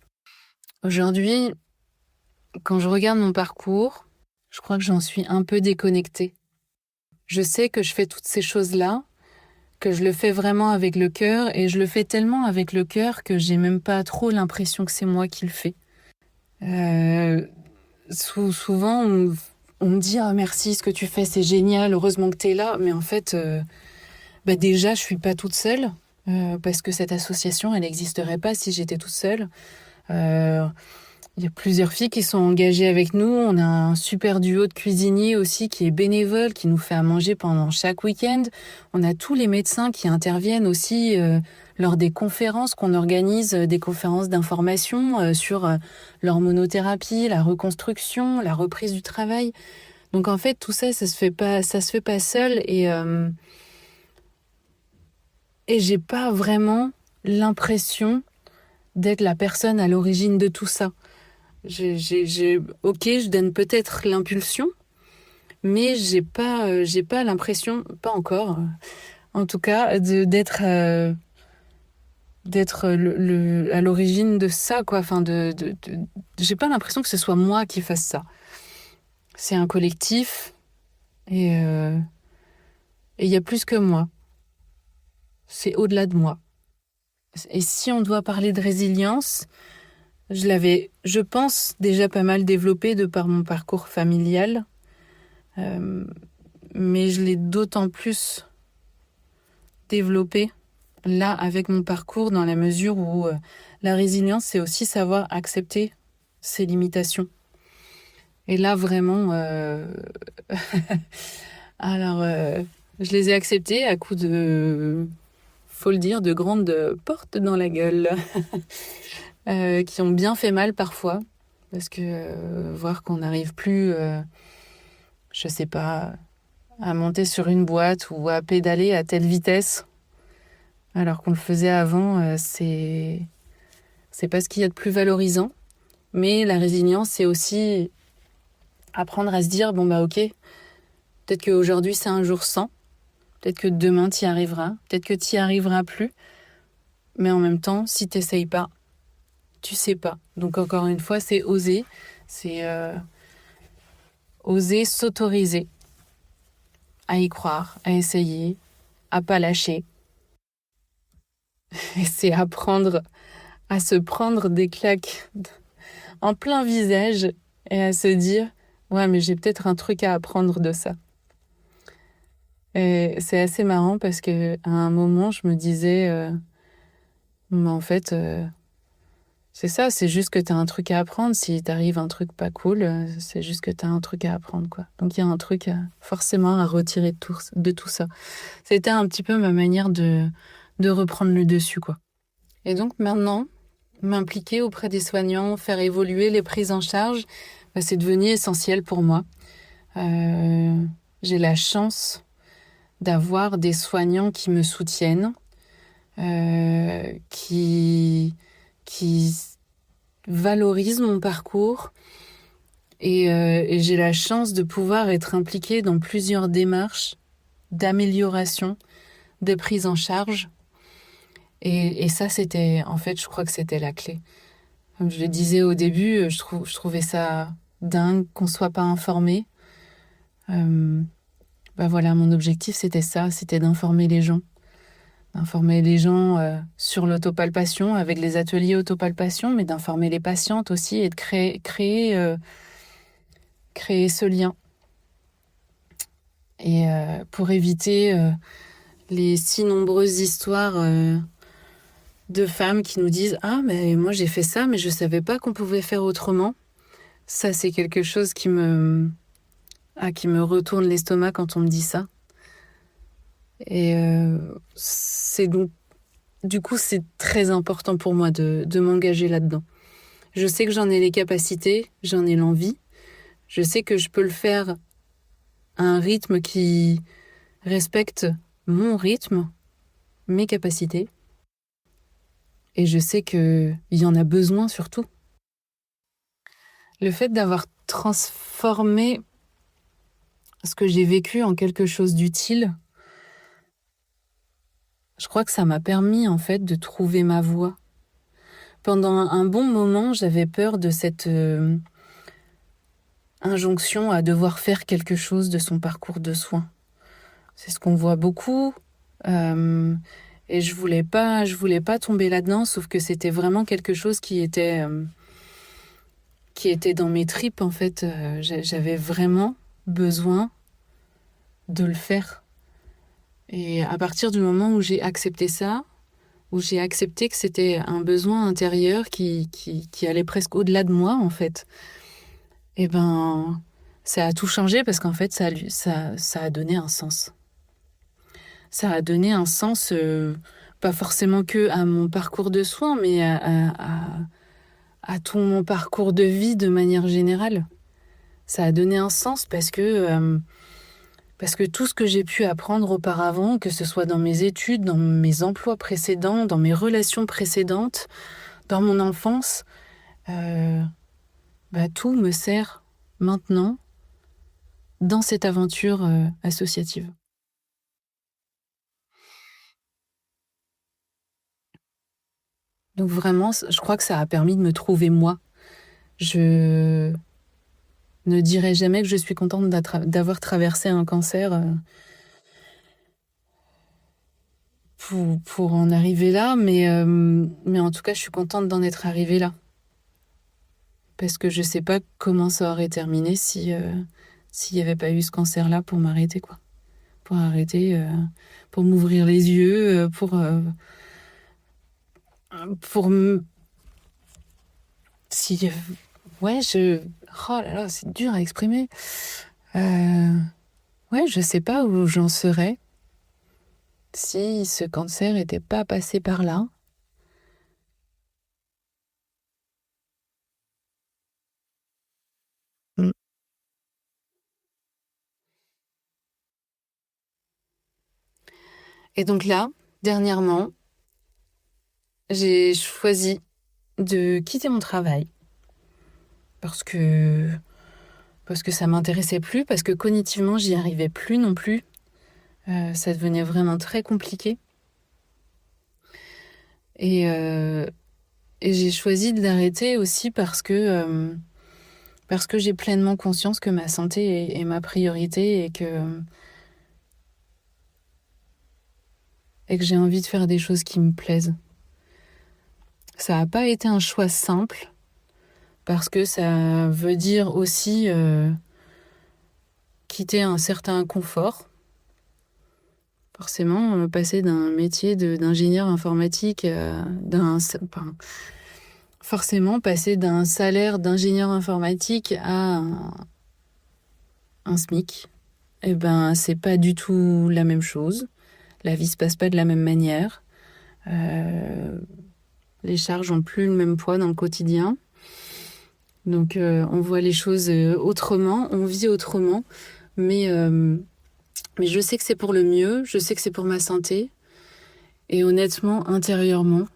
Aujourd'hui, quand je regarde mon parcours, je crois que j'en suis un peu déconnectée. Je sais que je fais toutes ces choses-là, que je le fais vraiment avec le cœur, et je le fais tellement avec le cœur que j'ai même pas trop l'impression que c'est moi qui le fais. Souvent, on me dit « Ah merci, ce que tu fais, c'est génial, heureusement que t'es là », mais en fait, déjà, je suis pas toute seule, parce que cette association, elle n'existerait pas si j'étais toute seule. Il y a plusieurs filles qui sont engagées avec nous. On a un super duo de cuisiniers aussi qui est bénévole, qui nous fait à manger pendant chaque week-end. On a tous les médecins qui interviennent aussi lors des conférences qu'on organise, des conférences d'information sur l'hormonothérapie, la reconstruction, la reprise du travail. Donc en fait, tout ça, ça se fait pas seul et j'ai pas vraiment l'impression d'être la personne à l'origine de tout ça. Ok, je donne peut-être l'impulsion, mais j'ai pas l'impression, pas encore, en tout cas, d'être à l'origine de ça, quoi. Enfin, j'ai pas l'impression que ce soit moi qui fasse ça. C'est un collectif et il y a plus que moi. C'est au-delà de moi. Et si on doit parler de résilience, je l'avais, je pense, déjà pas mal développé de par mon parcours familial, mais je l'ai d'autant plus développé là avec mon parcours dans la mesure où la résilience, c'est aussi savoir accepter ses limitations. Et là, vraiment, je les ai acceptées à coup de, faut le dire, de grandes portes dans la gueule. Qui ont bien fait mal parfois, parce que voir qu'on n'arrive plus, je sais pas, à monter sur une boîte ou à pédaler à telle vitesse, alors qu'on le faisait avant, c'est pas ce qu'il y a de plus valorisant. Mais la résilience, c'est aussi apprendre à se dire, bon bah ok, peut-être qu'aujourd'hui c'est un jour sans, peut-être que demain t'y arriveras, peut-être que t'y arriveras plus, mais en même temps, si t'essayes pas, tu sais pas. Donc encore une fois, c'est oser. C'est oser s'autoriser à y croire, à essayer, à pas lâcher. Et c'est apprendre à se prendre des claques en plein visage et à se dire « Ouais, mais j'ai peut-être un truc à apprendre de ça ». Et c'est assez marrant parce qu'à un moment, je me disais mais en fait... c'est ça, c'est juste que t'as un truc à apprendre. Si t'arrive un truc pas cool, c'est juste que t'as un truc à apprendre, quoi. Donc il y a un truc forcément à retirer de tout ça. C'était un petit peu ma manière de reprendre le dessus, quoi. Et donc maintenant, m'impliquer auprès des soignants, faire évoluer les prises en charge, c'est devenu essentiel pour moi. J'ai la chance d'avoir des soignants qui me soutiennent, qui valorise mon parcours et j'ai la chance de pouvoir être impliquée dans plusieurs démarches d'amélioration des prises en charge et ça c'était en fait je crois que c'était la clé. Comme je le disais au début, je trouvais ça dingue qu'on soit pas informé. Voilà, mon objectif c'était ça, c'était d'informer les gens sur l'autopalpation avec les ateliers autopalpation, mais d'informer les patientes aussi et de créer ce lien. Et pour éviter les si nombreuses histoires de femmes qui nous disent « Ah, mais moi j'ai fait ça, mais je savais pas qu'on pouvait faire autrement ». Ça, c'est quelque chose qui me retourne l'estomac quand on me dit ça. Et c'est donc, du coup, c'est très important pour moi de m'engager là-dedans. Je sais que j'en ai les capacités, j'en ai l'envie. Je sais que je peux le faire à un rythme qui respecte mon rythme, mes capacités. Et je sais qu'il y en a besoin surtout. Le fait d'avoir transformé ce que j'ai vécu en quelque chose d'utile, je crois que ça m'a permis en fait de trouver ma voie. Pendant un bon moment, j'avais peur de cette injonction à devoir faire quelque chose de son parcours de soins. C'est ce qu'on voit beaucoup. Et je voulais pas tomber là-dedans, sauf que c'était vraiment quelque chose qui était dans mes tripes en fait. J'avais vraiment besoin de le faire. Et à partir du moment où j'ai accepté ça, où j'ai accepté que c'était un besoin intérieur qui allait presque au-delà de moi en fait, et ben ça a tout changé parce qu'en fait ça a donné un sens. Ça a donné un sens, pas forcément que à mon parcours de soins, mais à tout mon parcours de vie de manière générale. Ça a donné un sens parce que tout ce que j'ai pu apprendre auparavant, que ce soit dans mes études, dans mes emplois précédents, dans mes relations précédentes, dans mon enfance, tout me sert maintenant dans cette aventure associative. Donc vraiment, je crois que ça a permis de me trouver moi. Je ne dirai jamais que je suis contente d'avoir traversé un cancer pour en arriver là, mais en tout cas, je suis contente d'en être arrivée là. Parce que je sais pas comment ça aurait terminé s'il n'y avait pas eu ce cancer-là pour m'arrêter, quoi. Pour arrêter, pour m'ouvrir les yeux, pour me... Si... Ouais, oh là là, c'est dur à exprimer. Ouais, je sais pas où j'en serais si ce cancer était pas passé par là. Mm. Et donc là, dernièrement, j'ai choisi de quitter mon travail parce que ça m'intéressait plus, parce que cognitivement, j'y arrivais plus non plus. Ça devenait vraiment très compliqué. Et, j'ai choisi de l'arrêter aussi parce que j'ai pleinement conscience que ma santé est ma priorité et que j'ai envie de faire des choses qui me plaisent. Ça n'a pas été un choix simple parce que ça veut dire aussi quitter un certain confort. Forcément, passer d'un métier d'ingénieur informatique forcément passer d'un salaire d'ingénieur informatique à un SMIC, eh ben c'est pas du tout la même chose. La vie se passe pas de la même manière. Les charges ont plus le même poids dans le quotidien. Donc on voit les choses autrement, on vit autrement, mais je sais que c'est pour le mieux, je sais que c'est pour ma santé. Et honnêtement, intérieurement,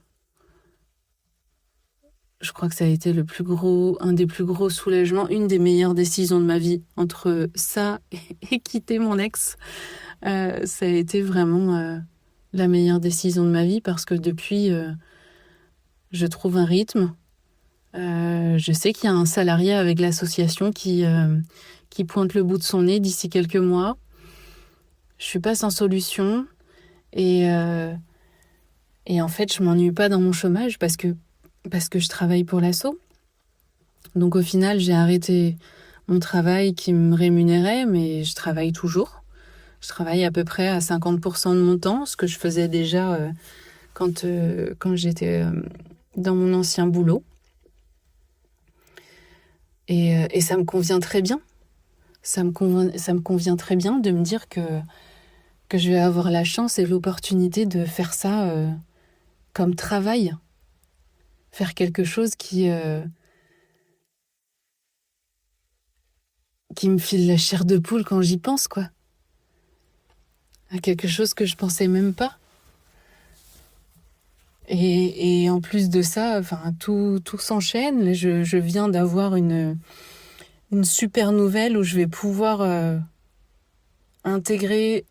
je crois que ça a été un des plus gros soulagements, une des meilleures décisions de ma vie. Entre ça et quitter mon ex, ça a été vraiment la meilleure décision de ma vie parce que depuis, je trouve un rythme. Je sais qu'il y a un salarié avec l'association qui pointe le bout de son nez d'ici quelques mois. Je suis pas sans solution et en fait, je m'ennuie pas dans mon chômage parce que je travaille pour l'asso. Donc au final, j'ai arrêté mon travail qui me rémunérait, mais je travaille toujours. Je travaille à peu près à 50% de mon temps, ce que je faisais déjà quand j'étais dans mon ancien boulot. Et ça me convient très bien. Ça me convient très bien de me dire que je vais avoir la chance et l'opportunité de faire ça comme travail. Faire quelque chose qui me file la chair de poule quand j'y pense, quoi. À quelque chose que je pensais même pas. Et en plus de ça, enfin, tout s'enchaîne. Je viens d'avoir une super nouvelle où je vais pouvoir intégrer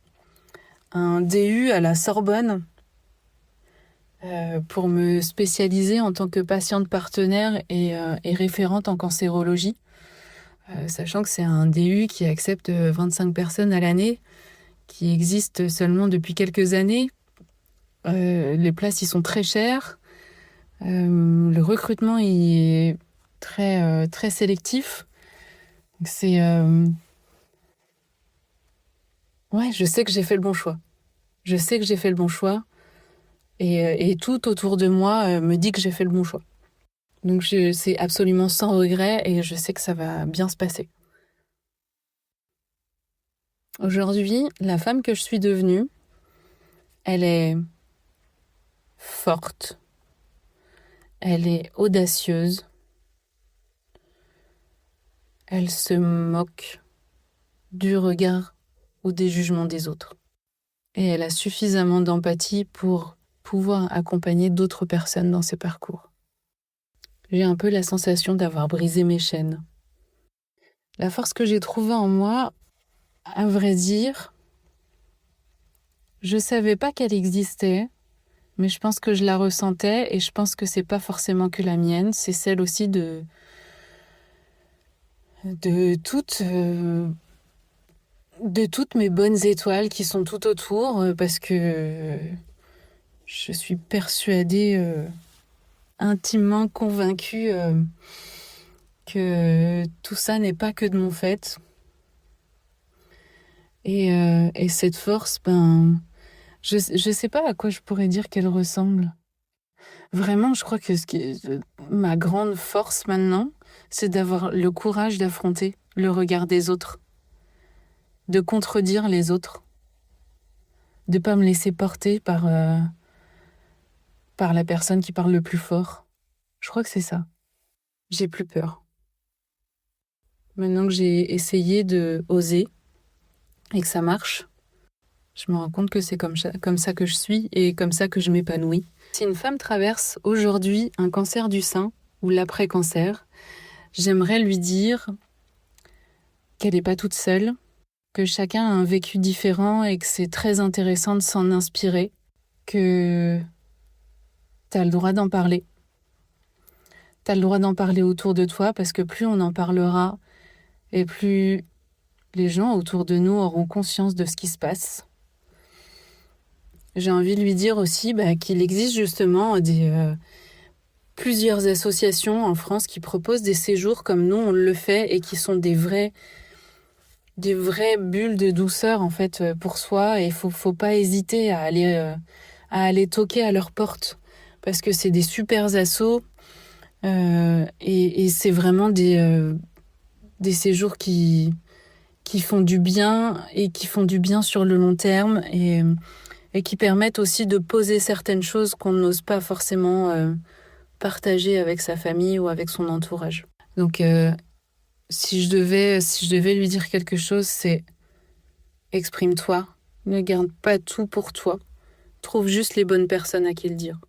un DU à la Sorbonne pour me spécialiser en tant que patiente partenaire et référente en cancérologie. Sachant que c'est un DU qui accepte 25 personnes à l'année, qui existe seulement depuis quelques années. Les places, ils sont très chères. Le recrutement, il est très sélectif. C'est... Ouais, je sais que j'ai fait le bon choix. Je sais que j'ai fait le bon choix. Et tout autour de moi me dit que j'ai fait le bon choix. Donc c'est absolument sans regret et je sais que ça va bien se passer. Aujourd'hui, la femme que je suis devenue, elle est forte, elle est audacieuse, elle se moque du regard ou des jugements des autres. Et elle a suffisamment d'empathie pour pouvoir accompagner d'autres personnes dans ces parcours. J'ai un peu la sensation d'avoir brisé mes chaînes. La force que j'ai trouvée en moi, à vrai dire, je savais pas qu'elle existait, mais je pense que je la ressentais et je pense que c'est pas forcément que la mienne, c'est celle aussi de toutes mes bonnes étoiles qui sont tout autour, parce que je suis persuadée, intimement convaincue que tout ça n'est pas que de mon fait. Et cette force, je sais pas à quoi je pourrais dire qu'elle ressemble. Vraiment, je crois que ma grande force maintenant, c'est d'avoir le courage d'affronter le regard des autres, de contredire les autres, de pas me laisser porter par la personne qui parle le plus fort. Je crois que c'est ça. J'ai plus peur. Maintenant que j'ai essayé de oser et que ça marche, je me rends compte que c'est comme ça que je suis et comme ça que je m'épanouis. Si une femme traverse aujourd'hui un cancer du sein ou l'après-cancer, j'aimerais lui dire qu'elle n'est pas toute seule, que chacun a un vécu différent et que c'est très intéressant de s'en inspirer, que t'as le droit d'en parler. T'as le droit d'en parler autour de toi parce que plus on en parlera et plus les gens autour de nous auront conscience de ce qui se passe. J'ai envie de lui dire aussi qu'il existe justement plusieurs associations en France qui proposent des séjours comme nous on le fait et qui sont des vraies bulles de douceur en fait pour soi, et il faut pas hésiter à aller toquer à leur porte parce que c'est des super assos et c'est vraiment des séjours qui font du bien et qui font du bien sur le long terme et qui permettent aussi de poser certaines choses qu'on n'ose pas forcément partager avec sa famille ou avec son entourage. Donc si je devais lui dire quelque chose, c'est exprime-toi, ne garde pas tout pour toi, trouve juste les bonnes personnes à qui le dire.